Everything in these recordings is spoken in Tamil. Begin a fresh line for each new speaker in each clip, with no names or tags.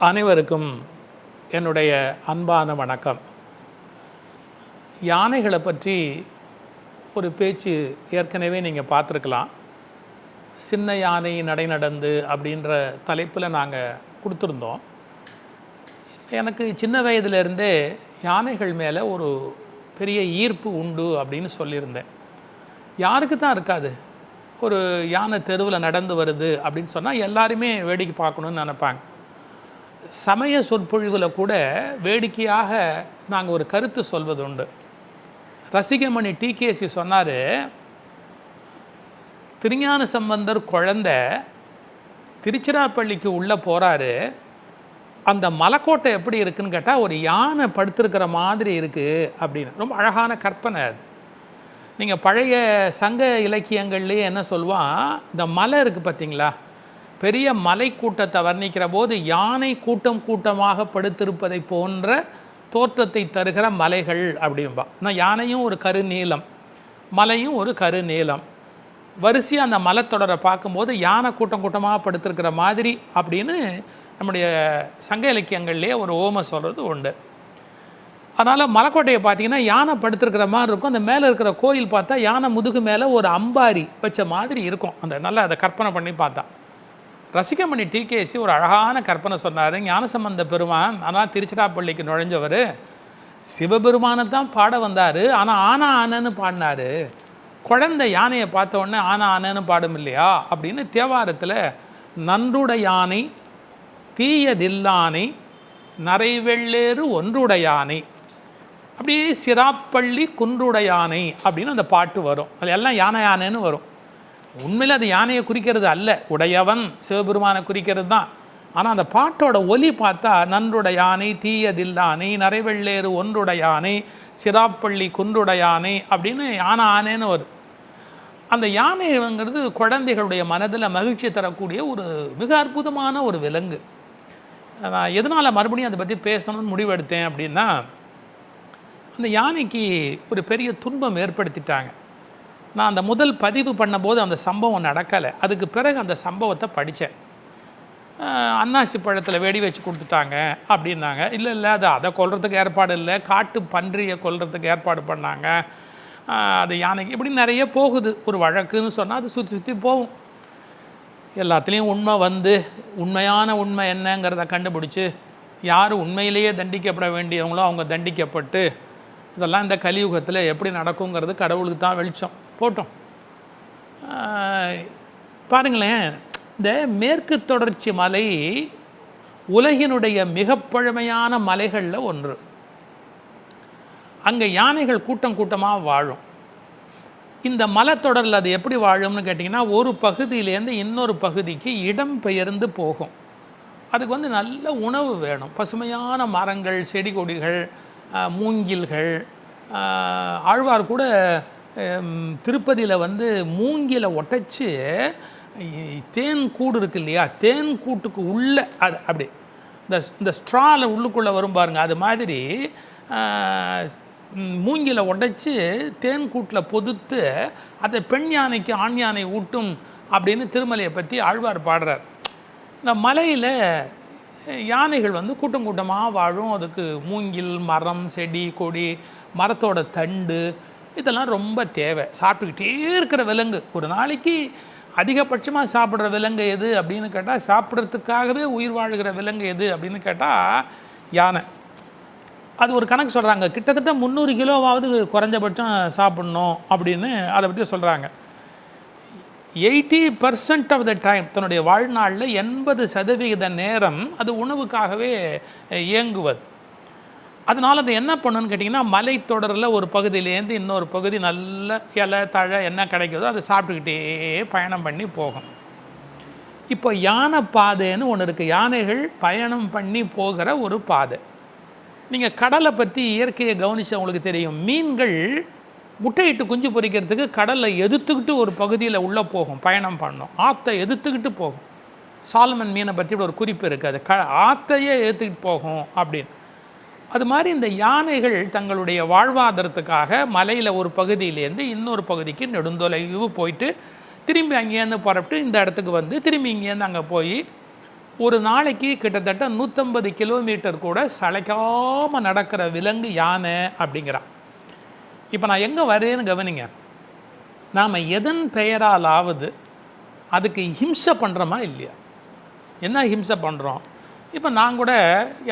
அனைவருக்கும் என்னுடைய அன்பான வணக்கம். யானைகளை பற்றி ஒரு பேச்சு ஏற்கனவே நீங்கள் பார்த்துருக்கலாம். சின்ன யானை நடை நடந்து அப்படின்ற தலைப்பில் நாங்கள் கொடுத்துருந்தோம். எனக்கு சின்ன வயதிலிருந்தே யானைகள் மேலே ஒரு பெரிய ஈர்ப்பு உண்டு அப்படின்னு சொல்லியிருந்தேன். யாருக்கு தான் இருக்காது? ஒரு யானை தெருவில் நடந்து வருது அப்படின்னு சொன்னால் எல்லாருமே வேடிக்கை பார்க்கணுன்னு நினைப்பாங்க. சமய சொற்பொழிவில் கூட வேடிக்கையாக நாங்கள் ஒரு கருத்து சொல்வது உண்டு. ரசிகமணி டிகேசி சொன்னார், திருஞான சம்பந்தர் குழந்தை திருச்சிராப்பள்ளிக்கு உள்ளே போகிறாரு, அந்த மலைக்கோட்டை எப்படி இருக்குதுன்னு கேட்டால் ஒரு யானை படுத்திருக்கிற மாதிரி இருக்குது அப்படின்னு. ரொம்ப அழகான கற்பனை அது. நீங்கள் பழைய சங்க இலக்கியங்கள்லேயே என்ன சொல்லுவான், இந்த மலை இருக்குது பார்த்தீங்களா, பெரிய மலை கூட்டத்தை வர்ணிக்கிற போது யானை கூட்டம் கூட்டமாக படுத்திருப்பதை போன்ற தோற்றத்தை தருகிற மலைகள் அப்படின்பா. ஆனால் யானையும் ஒரு கருநீலம், மலையும் ஒரு கருநீலம். வரிசையாக அந்த மலைத்தொடரை பார்க்கும்போது யானை கூட்டம் கூட்டமாக படுத்திருக்கிற மாதிரி அப்படின்னு நம்முடைய சங்க இலக்கியங்கள்லேயே ஒரு ஓமை சொல்கிறது உண்டு. அதனால் மலைக்கோட்டையை பார்த்திங்கன்னா யானை படுத்திருக்கிற மாதிரி இருக்கும். அந்த மேலே இருக்கிற கோயில் பார்த்தா யானை முதுகு மேலே ஒரு அம்பாரி வச்ச மாதிரி இருக்கும். அந்த நல்லா அதை கற்பனை பண்ணி பார்த்தா. ரசிகமணி டிகேசி ஒரு அழகான கற்பனை சொன்னார். ஞானசம்பந்த பெருமான் ஆனால் திருச்சிராப்பள்ளிக்கு நுழைஞ்சவர் சிவபெருமானை தான் பாட வந்தார், ஆனால் ஆனா ஆனன்னு பாடினார். குழந்தை யானையை பார்த்த உடனே ஆனா ஆனன்னு பாடும் இல்லையா அப்படின்னு தேவாரத்தில் நன்றுடையானை தீயதில்லானை நரைவெள்ளேறு ஒன்றுடையானை அப்படியே சிராப்பள்ளி குன்றுடையானை அப்படின்னு அந்த பாட்டு வரும். அது எல்லாம் யானை யானைன்னு வரும். உண்மையில் அது யானையை குறிக்கிறது அல்ல, உடையவன் சிவபெருமானை குறிக்கிறது தான். ஆனால் அந்த பாட்டோட ஒலி பார்த்தா நன்றுடையானை தீயதில்லானை நரைவெள்ளேறு ஒன்றுடையானை சிராப்பள்ளி குன்றுடையானை அப்படின்னு யானை ஆனேன்னு வரும். அந்த யானைங்கிறது குழந்தைகளுடைய மனதில் மகிழ்ச்சி தரக்கூடிய ஒரு மிக அற்புதமான ஒரு விலங்கு. நான் எதனால் மறுபடியும் அதை பற்றி பேசணும்னு முடிவெடுத்தேன் அப்படின்னா, அந்த யானைக்கு ஒரு பெரிய துன்பம் ஏற்படுத்திட்டாங்க. நான் அந்த முதல் பதிவு பண்ணும்போது அந்த சம்பவம் நடக்கலை. அதுக்கு பிறகு அந்த சம்பவத்தை படித்தேன். அன்னாசி பழத்தில் வெடி வச்சு கொடுத்துட்டாங்க அப்படின்னாங்க. இல்லை அதை கொல்றதுக்கு ஏற்பாடு இல்லை, காட்டு பன்றியை கொல்றதுக்கு ஏற்பாடு பண்ணாங்க. அது யானைக்கு இப்படி நிறைய போகுது. ஒரு வழக்குன்னு சொன்னால் அது சுற்றி சுற்றி போகும். எல்லாத்துலேயும் உண்மை வந்து உண்மையான உண்மை என்னங்கிறத கண்டுபிடிச்சி யார் உண்மையிலேயே தண்டிக்கப்பட வேண்டியவங்களோ அவங்க தண்டிக்கப்பட்டு, இதெல்லாம் இந்த கலியுகத்தில் எப்படி நடக்குங்கிறது கடவுளுக்கு தான் வெளிச்சம். போட்டோம். பாருங்களேன், இந்த மேற்கு தொடர்ச்சி மலை உலகினுடைய மிக பழமையான மலைகளில் ஒன்று. அங்கே யானைகள் கூட்டம் கூட்டமாக வாழும். இந்த மலைத்தொடரில் அது எப்படி வாழும்னு கேட்டிங்கன்னா, ஒரு பகுதியிலேருந்து இன்னொரு பகுதிக்கு இடம் பெயர்ந்து போகும். அதுக்கு நல்ல உணவு வேணும். பசுமையான மரங்கள், செடி கொடிகள், மூங்கில்கள். ஆழ்வார் கூட திருப்பதியில் மூங்கில ஒட்டச்சு தேன் கூடு இருக்கு இல்லையா, தேன் கூட்டுக்கு உள்ளே அது அப்படி இந்த ஸ்ட்ராவில் உள்ளுக்குள்ளே வரும் பாருங்கள், அது மாதிரி மூங்கில உடைச்சி தேன் கூட்டில் பொதுத்து அதை பெண் யானைக்கு ஆண் யானை ஊட்டும் அப்படின்னு திருமலையை பற்றி ஆழ்வார் பாடுறார். இந்த மலையில் யானைகள் கூட்டம் கூட்டமாக வாழும். அதுக்கு மூங்கில், மரம், செடி கொடி, மரத்தோட தண்டு இதெல்லாம் ரொம்ப தேவை. சாப்பிட்டுக்கிட்டே இருக்கிற விலங்கு. ஒரு நாளைக்கு அதிகபட்சமாக சாப்பிட்ற விலங்கு எது அப்படின்னு கேட்டால், சாப்பிட்றதுக்காகவே உயிர் வாழ்கிற விலங்கு எது அப்படின்னு கேட்டால் யானை. அது ஒரு கணக்கு சொல்கிறாங்க, கிட்டத்தட்ட 300 கிலோவாவது குறைஞ்சபட்சம் சாப்பிட்ணும் அப்படின்னு அதை பற்றி சொல்கிறாங்க. 80% ஆஃப் த டைம், தன்னுடைய வாழ்நாளில் 80% நேரம் அது உணவுக்காகவே இயங்குவது. அதனால் அது என்ன பண்ணுன்னு கேட்டிங்கன்னா, மலைத்தொடரில் ஒரு பகுதியிலேருந்து இன்னொரு பகுதி நல்ல இலை தழை என்ன கிடைக்குதோ அதை சாப்பிட்டுக்கிட்டே பயணம் பண்ணி போகும். இப்போ யானை பாதைன்னு ஒன்று இருக்குது. யானைகள் பயணம் பண்ணி போகிற ஒரு பாதை. நீங்கள் கடலை பற்றி இயற்கையை கவனிச்சவங்களுக்கு தெரியும். மீன்கள் முட்டையிட்டு குஞ்சு பொரிக்கிறதுக்கு கடலில் எதிர்த்துக்கிட்டு ஒரு பகுதியில் உள்ளே போகும், பயணம் பண்ணும். ஆற்றை எதிர்த்துக்கிட்டு போகும். சால்மன் மீனை பற்றி ஒரு குறிப்பு இருக்குது, அது ஆற்றையே எதிர்த்துக்கிட்டு போகும் அப்படின்னு. அது மாதிரி இந்த யானைகள் தங்களுடைய வாழ்வாதாரத்துக்காக மலையில் ஒரு பகுதியிலேருந்து இன்னொரு பகுதிக்கு நெடுந்தொலைவு போயிட்டு திரும்பி அங்கேருந்து புறப்பட்டு இந்த இடத்துக்கு திரும்பி இங்கேருந்து அங்கே போய் ஒரு நாளைக்கு கிட்டத்தட்ட 150 கிலோமீட்டர் கூட சளைக்காமல் நடக்கிற விலங்கு யானை அப்படிங்கிறான். இப்போ நான் எங்கே வரேன்னு கவனிங்க. நாம் எதன் பெயராலாவது அதுக்கு ஹிம்சை பண்ணுறோமா இல்லையா? என்ன ஹிம்சை பண்ணுறோம்? இப்போ நான் கூட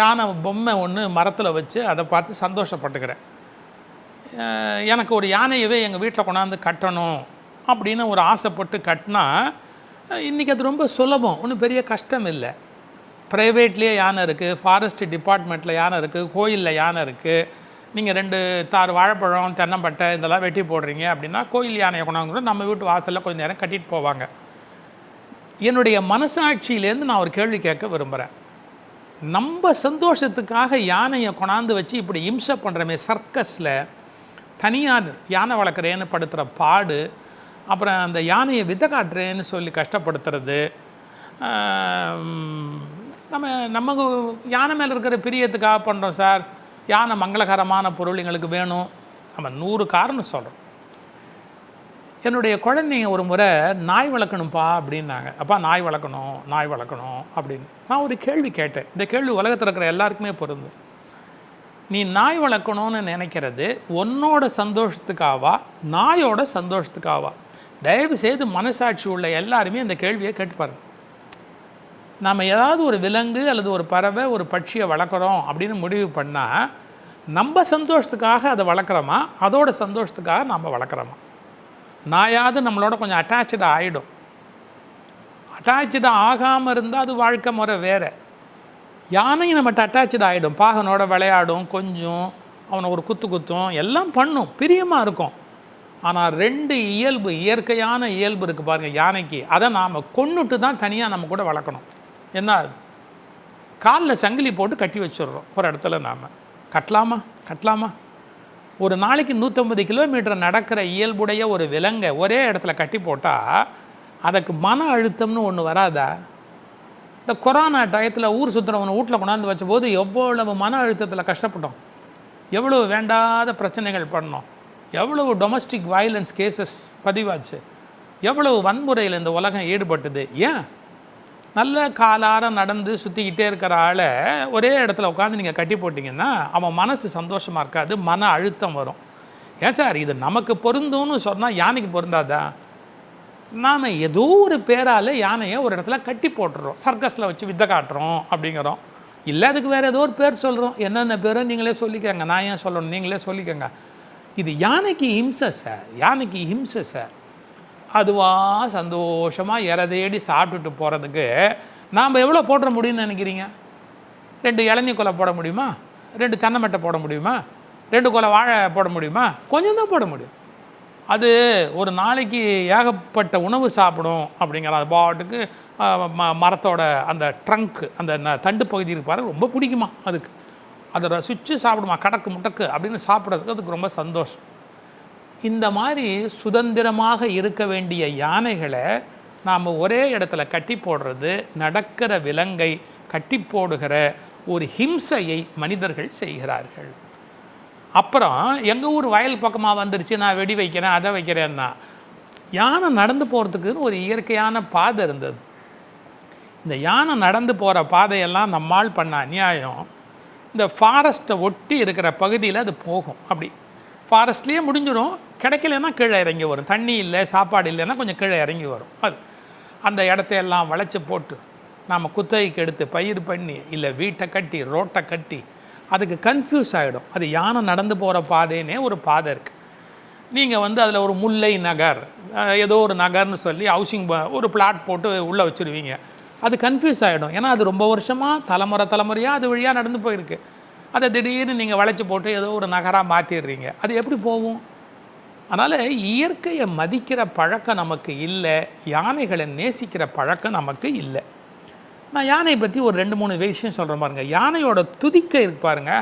யானை பொம்மை ஒன்று மரத்தில் வச்சு அதை பார்த்து சந்தோஷப்பட்டுக்கிறேன். எனக்கு ஒரு யானையவே எங்கள் வீட்டில் கொண்டாந்து கட்டணும் அப்படின்னு ஒரு ஆசைப்பட்டு கட்டினா இன்றைக்கி அது ரொம்ப சுலபம், ஒன்றும் பெரிய கஷ்டம் இல்லை. ப்ரைவேட்லேயே யானை இருக்குது, ஃபாரஸ்ட் டிபார்ட்மெண்ட்டில் யானை இருக்குது, கோயிலில் யானை இருக்குது. நீங்கள் 2 தார் வாழைப்பழம், தென்னம்பட்டை இதெல்லாம் வெட்டி போடுறீங்க அப்படின்னா கோயில் யானையை கொண்டாந்து நம்ம வீட்டு வாசலில் கொஞ்சம் நேரம் கட்டிட்டு போவாங்க. என்னுடைய மனசாட்சியிலேருந்து நான் ஒரு கேள்வி கேட்க விரும்புகிறேன். நம்ம சந்தோஷத்துக்காக யானையை கொண்டாந்து வச்சு இப்படி இம்சை பண்ணுறமே, சர்க்கஸில் தனியார் யானை வளர்க்குறேன்னு படுத்துகிற பாடு, அப்புறம் அந்த யானையை விதை காட்டுறேன்னு சொல்லி கஷ்டப்படுத்துறது, நம்ம யானை மேலே இருக்கிற பிரியத்துக்காக பண்ணுறோம் சார். யானை மங்களகரமான பொருள் எங்களுக்கு வேணும், நம்ம 100 காரணம் சொல்கிறோம். என்னுடைய குழந்தைங்க ஒரு முறை நாய் வளர்க்கணும்ப்பா அப்படின்னாங்க. அப்பா நாய் வளர்க்கணும் அப்படின்னு நான் ஒரு கேள்வி கேட்டேன். இந்த கேள்வி உலகத்தில் இருக்கிற எல்லாருக்குமே பொருந்தும். நீ நாய் வளர்க்கணும்னு நினைக்கிறது உன்னோட சந்தோஷத்துக்காவா நாயோட சந்தோஷத்துக்காவா? தயவு செய்து மனசாட்சி உள்ள எல்லாருமே இந்த கேள்வியை கேட்டுப்பாரு. நாம் ஏதாவது ஒரு விலங்கு அல்லது ஒரு பறவை, ஒரு பட்சியை வளர்க்குறோம் அப்படின்னு முடிவு பண்ணால் நம்ம சந்தோஷத்துக்காக அதை வளர்க்குறோமா, அதோட சந்தோஷத்துக்காக நாம் வளர்க்குறோமா? நாயாவது நம்மளோட கொஞ்சம் அட்டாச்சாக ஆகிடும். அட்டாச்சாக ஆகாமல் இருந்தால் அது வாழ்க்கை முறை வேறு. யானையும் நம்மகிட்ட அட்டாச்சாக ஆகிடும், பாகனோட விளையாடும், கொஞ்சம் அவனை ஒரு குத்தும் எல்லாம் பண்ணும், பிரியமாக இருக்கும். ஆனால் 2 இயல்பு, இயற்கையான இயல்பு இருக்குது பாருங்கள் யானைக்கு. அதை நாம் கொன்னுட்டு தான் தனியாக நம்ம கூட வளர்க்கணும். என்ன காலில் சங்கிலி போட்டு கட்டி வச்சிடுறோம் ஒரு இடத்துல. நாம் கட்டலாமா? ஒரு நாளைக்கு 150 கிலோமீட்டர் நடக்கிற இயல்புடைய ஒரு விலங்கை ஒரே இடத்துல கட்டி போட்டால் அதுக்கு மன அழுத்தம்னு ஒன்று வராதா? இந்த கொரோனா டயத்தில் ஊர் சுற்றுறவனை வீட்டில் கொண்டாந்து வச்ச போது எவ்வளவு மன அழுத்தத்தில் கஷ்டப்பட்டோம், எவ்வளவு வேண்டாத பிரச்சனைகள் பண்ணோம், எவ்வளவு டொமஸ்டிக் வயலன்ஸ் கேசஸ் பதிவாச்சு, எவ்வளவு வன்முறையில் இந்த உலகம் ஈடுபட்டது. ஏன்? நல்ல காலார நடந்து சுற்றிக்கிட்டே இருக்கிற ஆளை ஒரே இடத்துல உட்காந்து நீங்கள் கட்டி போட்டிங்கன்னா அவன் மனசு சந்தோஷமாக இருக்காது, மன அழுத்தம் வரும். ஏன் சார் இது நமக்கு பொருந்தும்னு சொன்னால் யானைக்கு பொருந்தாதா? நாம் ஏதோ ஒரு பேரால் யானையை ஒரு இடத்துல கட்டி போட்டுறோம், சர்க்கஸில் வச்சு வித்தை காட்டுறோம் அப்படிங்கிறோம். இல்லை அதுக்கு வேறு ஏதோ ஒரு பேர் சொல்கிறோம். என்னென்ன பேரோ நீங்களே சொல்லிக்கோங்க, நான் ஏன் சொல்லணும், நீங்களே சொல்லிக்கோங்க. இது யானைக்கு ஹிம்சை சார். அதுவாக சந்தோஷமாக இறதேடி சாப்பிட்டுட்டு போகிறதுக்கு நாம் எவ்வளோ போட முடியும்னு நினைக்கிறீங்க? 2 இளநீ கொலை போட முடியுமா? 2 தென்னமட்டை போட முடியுமா? 2 கொலை வாழை போட முடியுமா? கொஞ்சம் தான் போட முடியும். அது ஒரு நாளைக்கு ஏகப்பட்ட உணவு சாப்பிடும் அப்படிங்கிற அது பாட்டுக்கு மரத்தோட அந்த ட்ரங்க், அந்த தண்டு பகுதி இருப்பாரு, ரொம்ப பிடிக்குமா அதுக்கு. அதை ரசித்து சாப்பிடுமா, கடக்கு முட்டக்கு அப்படின்னு சாப்பிட்றதுக்கு அதுக்கு ரொம்ப சந்தோஷம். இந்த மாதிரி சுதந்திரமாக இருக்க வேண்டிய யானைகளை நாம் ஒரே இடத்துல கட்டி போடுறது, நடக்கிற விலங்கை கட்டி போடுகிற ஒரு ஹிம்சையை மனிதர்கள் செய்கிறார்கள். அப்புறம் எங்கள் ஊர் வயல் பக்கமாக வந்துருச்சு, நான் வெடி வைக்கிறேன் அதை வைக்கிறேன்னா, யானை நடந்து போகிறதுக்குன்னு ஒரு இயற்கையான பாதை இருந்தது. இந்த யானை நடந்து போகிற பாதையெல்லாம் நம்மால் பண்ண அநியாயம். இந்த ஃபாரஸ்ட்டை ஒட்டி இருக்கிற பகுதியில் அது போகும். அப்படி ஃபாரஸ்ட்லேயே முடிஞ்சிடும், கிடைக்கலன்னா கீழே இறங்கி வரும். தண்ணி இல்லை, சாப்பாடு இல்லைன்னா கொஞ்சம் கீழே இறங்கி வரும். அது அந்த இடத்தையெல்லாம் வளைச்சி போட்டு நாம் குத்தகைக்கு எடுத்து பயிர் பண்ணி, இல்லை வீட்டை கட்டி ரோட்டை கட்டி, அதுக்கு கன்ஃபியூஸ் ஆகிடும். அது யானை நடந்து போகிற பாதைன்னே ஒரு பாதை இருக்குது. நீங்கள் அதில் ஒரு முல்லை நகர், ஏதோ ஒரு நகர்னு சொல்லி ஹவுசிங் ஒரு பிளாட் போட்டு உள்ளே வச்சுருவீங்க. அது கன்ஃபியூஸ் ஆகிடும். ஏன்னா அது ரொம்ப வருஷமாக தலைமுறையாக அது வழியாக நடந்து போயிருக்கு. அதை திடீர்னு நீங்கள் வளைச்சி போட்டு ஏதோ ஒரு நகராக மாற்றிடுறீங்க. அது எப்படி போகும்? அதனால் இயற்கையை மதிக்கிற பழக்கம் நமக்கு இல்லை, யானைகளை நேசிக்கிற பழக்கம் நமக்கு இல்லை. நான் யானையை பற்றி ஒரு 2-3 விஷயம் சொல்கிறேன் பாருங்க. யானையோட துதிக்கை இருக்கு பாருங்க,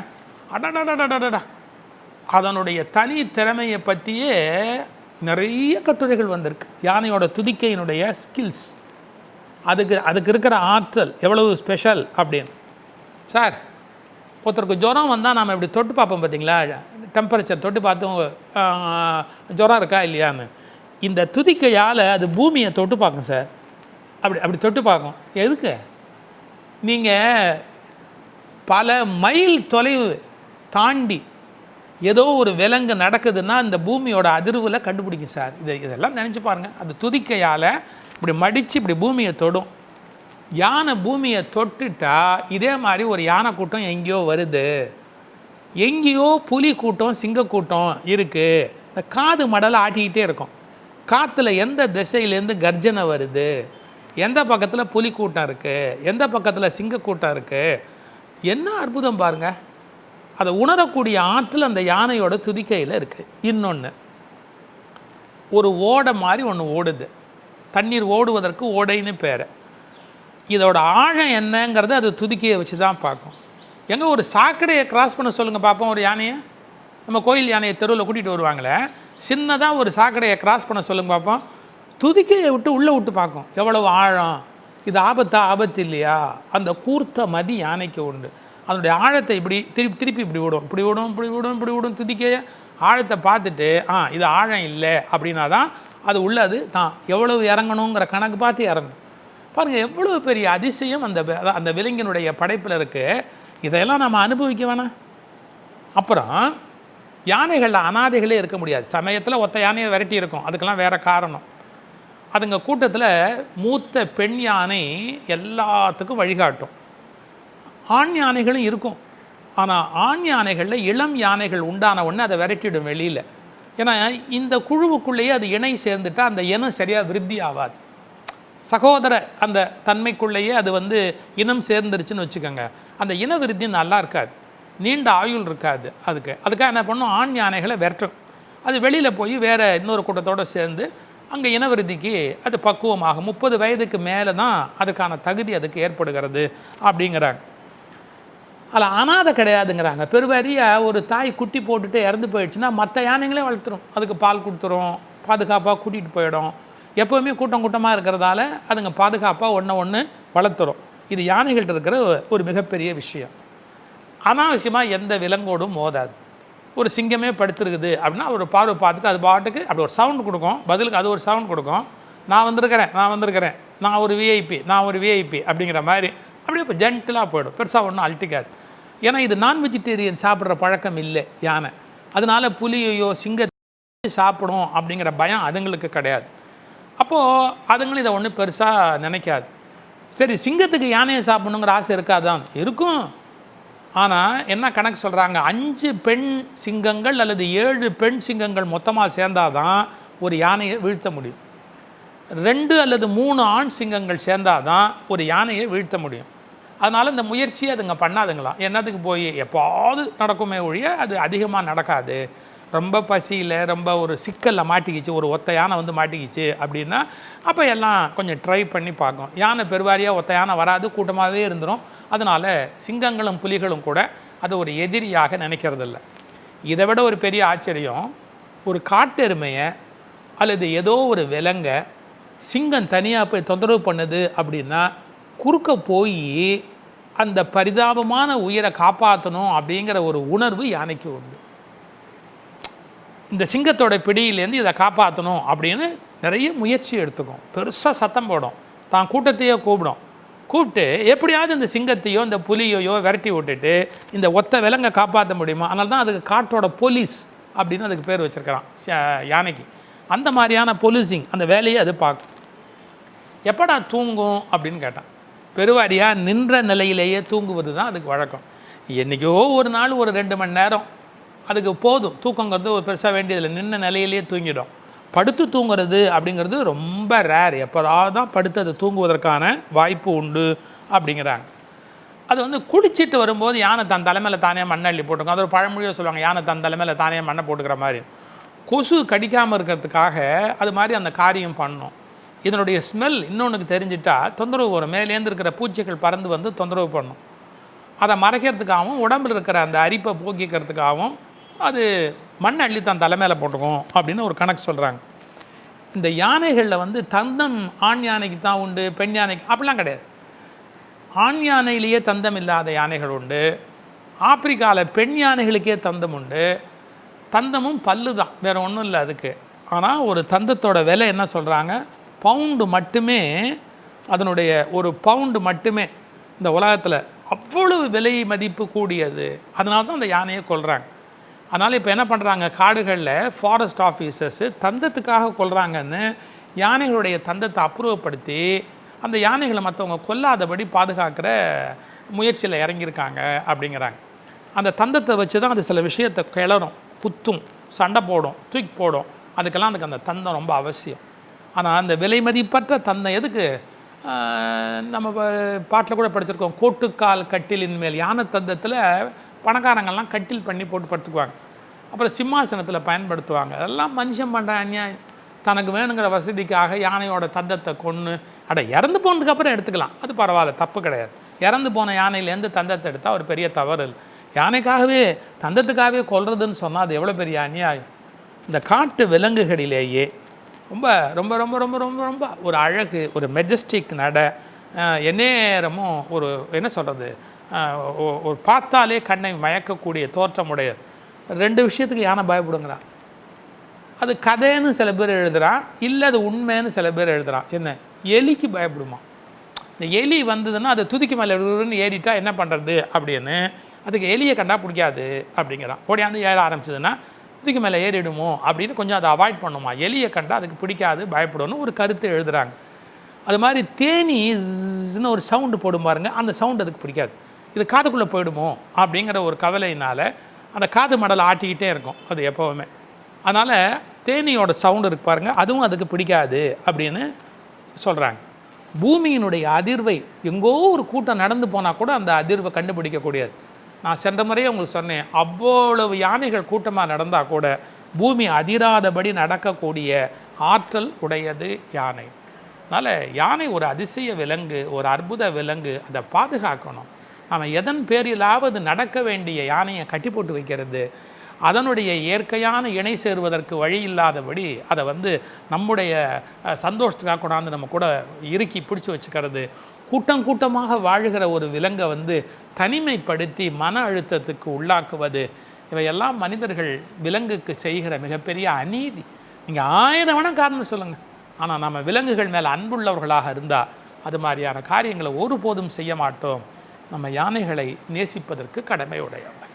அடடடடடடா, அதனுடைய தனி திறமையை பற்றியே நிறைய கட்டுரைகள் வந்திருக்கு. யானையோட துதிக்கையினுடைய ஸ்கில்ஸ், அதுக்கு இருக்கிற ஆற்றல் எவ்வளவு ஸ்பெஷல் அப்படின்னு. சார், ஒருத்தருக்கு ஜுரம் வந்தால் நாம் இப்படி தொட்டு பார்ப்போம் பார்த்தீங்களா, டெம்பரேச்சர் தொட்டு பார்த்தோம் ஜுரம் இருக்கா இல்லையான்னு. இந்த துதிக்கையால் அது பூமியை தொட்டு பார்க்கும் சார். அப்படி தொட்டு பார்க்கும். எதுக்கு? நீங்கள் பல மைல் தொலைவு தாண்டி ஏதோ ஒரு விலங்கு நடக்குதுன்னா இந்த பூமியோட அதிர்வில் கண்டுபிடிக்கும் சார். இதெல்லாம் நினச்சி பாருங்கள். அது துதிக்கையால் இப்படி மடித்து இப்படி பூமியை தொடும். யானை பூமியை தொட்டுட்டா இதே மாதிரி ஒரு யானை கூட்டம் எங்கேயோ வருது, எங்கேயோ புலி கூட்டம் சிங்கக்கூட்டம் இருக்குது. இந்த காது மடலை ஆட்டிக்கிட்டே இருக்கும். காற்றுல எந்த திசையிலேருந்து கர்ஜனை வருது, எந்த பக்கத்தில் புலி கூட்டம் இருக்குது, எந்த பக்கத்தில் சிங்கக்கூட்டம் இருக்குது. என்ன அற்புதம் பாருங்கள். அதை உணரக்கூடிய ஆற்றல் அந்த யானையோட துதிக்கையில் இருக்குது. இன்னொன்று, ஒரு ஓடை மாதிரி ஒன்று ஓடுது. தண்ணீர் ஓடுவதற்கு ஓடைன்னு பேர். இதோட ஆழம் என்னங்கிறது அது துதிக்கையை வச்சு தான் பார்க்கும். எங்கே ஒரு சாக்கடையை கிராஸ் பண்ண சொல்லுங்கள் பார்ப்போம். ஒரு யானையை, நம்ம கோயில் யானையை தெருவில் கூட்டிகிட்டு வருவாங்களே, சின்னதாக ஒரு சாக்கடையை கிராஸ் பண்ண சொல்லுங்க பார்ப்போம். துதிக்கையை விட்டு உள்ளே விட்டு பார்க்கும். எவ்வளவு ஆழம், இது ஆபத்து இல்லையா? அந்த கூர்த்த மதி யானைக்கு உண்டு. அதனுடைய ஆழத்தை இப்படி திருப்பி இப்படி விடும் துதிக்கையை ஆழத்தை பார்த்துட்டு இது ஆழம் இல்லை அப்படின்னா தான் அது உள்ளது தான் எவ்வளவு இறங்கணுங்கிற கணக்கு பார்த்து இறங்கும். பாருங்கள் எவ்வளோ பெரிய அதிசயம் அந்த விலங்கினுடைய படைப்பில் இருக்குது. இதையெல்லாம் நம்ம அனுபவிக்க வேணாம். அப்புறம் யானைகளில் அனாதைகளே இருக்க முடியாது. சமயத்தில் ஒத்த யானையை விரட்டி இருக்கும், அதுக்கெல்லாம் வேறு காரணம். அதுங்க கூட்டத்தில் மூத்த பெண் யானை எல்லாத்துக்கும் வழிகாட்டும். ஆண் யானைகளும் இருக்கும். ஆனால் ஆண் யானைகளில் இளம் யானைகள் உண்டான உடனே அதை விரட்டிடும் வெளியில். ஏன்னா இந்த குழுவுக்குள்ளேயே அது இணை சேர்ந்துட்டால் அந்த இனம் சரியாக விருத்தி ஆகாது. சகோதர அந்த தன்மைக்குள்ளேயே அது இனம் சேர்ந்துருச்சுன்னு வச்சுக்கோங்க, அந்த இன விருத்தி நல்லா இருக்காது, நீண்ட ஆயுள் இருக்காது. அதுக்காக என்ன பண்ணும், ஆண் யானைகளை விரட்டும். அது வெளியில் போய் வேறு இன்னொரு கூட்டத்தோடு சேர்ந்து அங்கே இனவிருத்திக்கு அது பக்குவமாகும். 30 வயதுக்கு மேலே தான் அதுக்கான தகுதி அதுக்கு ஏற்படுகிறது அப்படிங்கிறாங்க. அதில் அனாதை கிடையாதுங்கிறாங்க. பெருவாரியாக ஒரு தாய் குட்டி போட்டுட்டு இறந்து போயிடுச்சுன்னா மற்ற யானைங்களே வளர்த்துரும், அதுக்கு பால் கொடுத்துரும், பாதுகாப்பாக கூட்டிகிட்டு போயிடும். எப்போவுமே கூட்டமாக இருக்கிறதால அதுங்க பாதுகாப்பாக ஒன்று வளர்த்துரும். இது யானைகள்கிட்ட இருக்கிற ஒரு மிகப்பெரிய விஷயம். அனாவசியமாக எந்த விலங்கோடும் மோதாது. ஒரு சிங்கமே படுத்துருக்குது அப்படின்னா ஒரு பார்வை பார்த்துட்டு அது பாட்டுக்கு அப்படி ஒரு சவுண்டு கொடுக்கும், பதிலுக்கு அது ஒரு சவுண்ட் கொடுக்கும், நான் வந்திருக்கிறேன், நான் ஒரு விஐபி அப்படிங்கிற மாதிரி அப்படியே இப்போ ஜென்டிலாக போயிடும். பெருசாக ஒன்றும் அழட்டிக்காது. ஏன்னா இது நான் வெஜிடேரியன் சாப்பிட்ற பழக்கம் இல்லை யானை. அதனால் புலியையோ சிங்கத்தை சாப்பிடும் அப்படிங்கிற பயம் அதுங்களுக்கு கிடையாது. அப்போது அதுங்களும் இதை ஒன்றும் பெருசாக நினைக்காது. சரி, சிங்கத்துக்கு யானையை சாப்பிடணுங்கிற ஆசை இருக்காதான்? இருக்கும். ஆனால் என்ன கணக்கு சொல்கிறாங்க, 5 பெண் சிங்கங்கள் அல்லது 7 பெண் சிங்கங்கள் மொத்தமாக சேர்ந்தாதான் ஒரு யானையை வீழ்த்த முடியும். 2 அல்லது 3 ஆண் சிங்கங்கள் சேர்ந்தாதான் ஒரு யானையை வீழ்த்த முடியும். அதனால் இந்த முயற்சியை அதுங்க பண்ணாதுங்களாம். என்னதுக்கு போய் எப்போது நடக்குமே ஒழிய அது அதிகமாக நடக்காது. ரொம்ப பசியில் ரொம்ப ஒரு சிக்கலில் மாட்டிக்கிச்சு, ஒரு ஒத்த யானை மாட்டிக்கிச்சு அப்படின்னா அப்போ எல்லாம் கொஞ்சம் ட்ரை பண்ணி பார்க்கும். யானை பெருவாரியாக ஒத்த யானை வராது, கூட்டமாகவே இருந்துடும். அதனால் சிங்கங்களும் புலிகளும் கூட அது ஒரு எதிரியாக நினைக்கிறதில்ல. இதை விட ஒரு பெரிய ஆச்சரியம், ஒரு காட்டெருமையை அல்லது ஏதோ ஒரு விலங்கை சிங்கம் தனியாக போய் தொந்தரவு பண்ணுது அப்படின்னா குறுக்க போய் அந்த பரிதாபமான உயிரை காப்பாற்றணும் அப்படிங்கிற ஒரு உணர்வு யானைக்கு உண்டு. இந்த சிங்கத்தோட பிடியிலேருந்து இதை காப்பாற்றணும் அப்படின்னு நிறைய முயற்சி எடுத்துக்கும். பெருசாக சத்தம் போடும், தான் கூட்டத்தையோ கூப்பிட்டு எப்படியாவது இந்த சிங்கத்தையோ இந்த புலியையோ விரட்டி விட்டுட்டு இந்த ஒத்த விலங்கை காப்பாற்ற முடியுமா? அதனால தான் அதுக்கு காட்டோட போலீஸ் அப்படின்னு அதுக்கு பேர் வச்சுருக்கிறான் யானைக்கு. அந்த மாதிரியான போலீசிங் அந்த வேலையை அது பார்க்கும். எப்படா தூங்கும் அப்படின்னு கேட்டான். பெருவாரியாக நின்ற நிலையிலேயே தூங்குவது தான் அதுக்கு வழக்கம். என்றைக்கோ ஒரு நாள் ஒரு 2 மணி நேரம் அதுக்கு போதும். தூக்கங்கிறது ஒரு பெருசாக வேண்டியதில்லை, நின்ற நிலையிலேயே தூங்கிடும். படுத்து தூங்குறது அப்படிங்கிறது ரொம்ப ரேர். எப்போதாவது தான் படுத்து அது தூங்குவதற்கான வாய்ப்பு உண்டு அப்படிங்கிறாங்க. அது குளிச்சுட்டு வரும்போது யானை தன் தலைமையில் தானே மண்ணை அள்ளி போட்டுக்கும். அது ஒரு பழமொழியாக சொல்லுவாங்க, யானை தன் தலைமையில் தானே மண்ணை போட்டுக்கிற மாதிரி. கொசு கடிக்காமல் இருக்கிறதுக்காக அது மாதிரி அந்த காரியம் பண்ணணும். இதனுடைய ஸ்மெல் இன்னொன்றுக்கு தெரிஞ்சிட்டா தொந்தரவு வரும். மேலேருந்து இருக்கிற பூச்சிகள் பறந்து தொந்தரவு பண்ணும். அதை மறைக்கிறதுக்காகவும் உடம்பில் இருக்கிற அந்த அரிப்பை போக்கிக்கிறதுக்காகவும் அது மண் அள்ளி தான் தலைமையில் போட்டுக்கும் அப்படின்னு ஒரு கணக்கு சொல்கிறாங்க. இந்த யானைகளில் தந்தம் ஆண் யானைக்கு தான் உண்டு, பெண் யானைக்கு அப்படிலாம் கிடையாது. ஆண் யானையிலேயே தந்தம் இல்லாத யானைகள் உண்டு. ஆப்பிரிக்காவில் பெண் யானைகளுக்கே தந்தம் உண்டு. தந்தமும் பல்லு தான், வேறு ஒன்றும் இல்லை அதுக்கு. ஆனால் ஒரு தந்தத்தோட விலை என்ன சொல்கிறாங்க, பவுண்டு மட்டுமே, அதனுடைய ஒரு பவுண்டு மட்டுமே இந்த உலகத்தில் அவ்வளவு விலை மதிப்பு கூடியது. அதனால தான் அந்த யானையை கொல்றாங்க. அதனால் இப்போ என்ன பண்ணுறாங்க, காடுகளில் ஃபாரஸ்ட் ஆஃபீஸர்ஸு தந்தத்துக்காக கொல்றாங்கன்னு யானைகளுடைய தந்தத்தை அப்புறப்படுத்தி அந்த யானைகளை மற்றவங்க கொல்லாதபடி பாதுகாக்கிற முயற்சியில் இறங்கியிருக்காங்க அப்படிங்கிறாங்க. அந்த தந்தத்தை வச்சு தான் அது சில விஷயத்தை கிளறும், குத்தும், சண்டை போடும், தூக்கி போடும். அதுக்கெல்லாம் அதுக்கு அந்த தந்தம் ரொம்ப அவசியம். ஆனால் அந்த விலை மதிப்பற்ற தந்தம் எதுக்கு? நம்ம பாட்டில் கூட படிச்சிருக்கோம், கோட்டுக்கால் கட்டிலின் மேல். யானை தந்தத்தில் பணக்காரங்கள்லாம் கட்டில் பண்ணி போட்டு படுத்துக்குவாங்க. அப்புறம் சிம்மாசனத்தில் பயன்படுத்துவாங்க. அதெல்லாம் மனுஷன் பண்ணுற அநியாயம். தனக்கு வேணுங்கிற வசதிக்காக யானையோட தந்தத்தை கொன்று இறந்து போனதுக்கப்புறம் எடுத்துக்கலாம், அது பரவாயில்ல, தப்பு கிடையாது. இறந்து போன யானையிலேருந்து தந்தத்தை எடுத்தால் ஒரு பெரிய தவறு இல்லை. யானைக்காகவே தந்தத்துக்காகவே கொல்றதுன்னு சொன்னால் அது எவ்வளோ பெரிய அநியாயம். இந்த காட்டு விலங்குகளிலேயே ரொம்ப ரொம்ப ரொம்ப ரொம்ப ரொம்ப ரொம்ப ஒரு அழகு, ஒரு மெஜஸ்டிக் நட, எந்நேரமும் ஒரு என்ன சொல்கிறது, ஒரு பார்த்தாலே கண்ணை மயக்கக்கூடிய தோற்றமுடையது. 2 விஷயத்துக்கு யானை பயப்படுங்கிறான். அது கதைன்னு சில பேர் எழுதுகிறான், இல்லை அது உண்மைன்னு சில பேர் எழுதுகிறான். என்ன, எலிக்கு பயப்படுமா? இந்த எலி வந்ததுன்னா அதை துதிக்கு மேலே ஏறிட்டா என்ன பண்ணுறது அப்படின்னு, அதுக்கு எலியை கண்டா பிடிக்காது அப்படிங்கிறான். ஓடியாந்து ஏற ஆரம்பிச்சதுன்னா துதிக்கு மேலே ஏறிடுமோ அப்படின்னு கொஞ்சம் அதை அவாய்ட் பண்ணுமா. எலியை கண்டா அதுக்கு பிடிக்காது, பயப்படணும் ஒரு கருத்து எழுதுகிறாங்க. அது மாதிரி தேனீஸ்ன்னு ஒரு சவுண்டு போடும் பாருங்க, அந்த சவுண்டு அதுக்கு பிடிக்காது. இது காதுக்குள்ளே போயிடுமோ அப்படிங்கிற ஒரு கவலையினால் அந்த காது மடலை ஆட்டிக்கிட்டே இருக்கும் அது எப்போவுமே. அதனால் தேனியோட சவுண்டு இருக்கு பாருங்கள், அதுவும் அதுக்கு பிடிக்காது அப்படின்னு சொல்கிறாங்க. பூமியினுடைய அதிர்வை எங்கோ ஒரு கூட்டம் நடந்து போனால் கூட அந்த அதிர்வை கண்டுபிடிக்கக்கூடியது. நான் சென்ற முறையே உங்களுக்கு சொன்னேன், அவ்வளவு யானைகள் கூட்டமாக நடந்தால் கூட பூமி அதிராதபடி நடக்கக்கூடிய ஆற்றல் உடையது யானை. அதனால் யானை ஒரு அதிசய விலங்கு, ஒரு அற்புத விலங்கு. அதை பாதுகாக்கணும். நம்ம எதன் பேரிலாவது நடக்க வேண்டிய யானையை கட்டி போட்டு வைக்கிறது, அதனுடைய இயற்கையான இணை சேருவதற்கு வழி இல்லாதபடி அதை நம்முடைய சந்தோஷத்துக்காக கொண்டாந்து நம்ம கூட இறுக்கி பிடிச்சி வச்சுக்கிறது, கூட்டம் கூட்டமாக வாழ்கிற ஒரு விலங்கை தனிமைப்படுத்தி மன அழுத்தத்துக்கு உள்ளாக்குவது, இவையெல்லாம் மனிதர்கள் விலங்குக்கு செய்கிற மிகப்பெரிய அநீதி. நீங்கள் 1000 வேணால் காரணம் சொல்லுங்கள், ஆனால் நம்ம விலங்குகள் மேலே அன்புள்ளவர்களாக இருந்தால் அது மாதிரியான காரியங்களை ஒருபோதும் செய்ய மாட்டோம். நம்ம யானைகளை நேசிப்பதற்கு கடமை உடையவர்.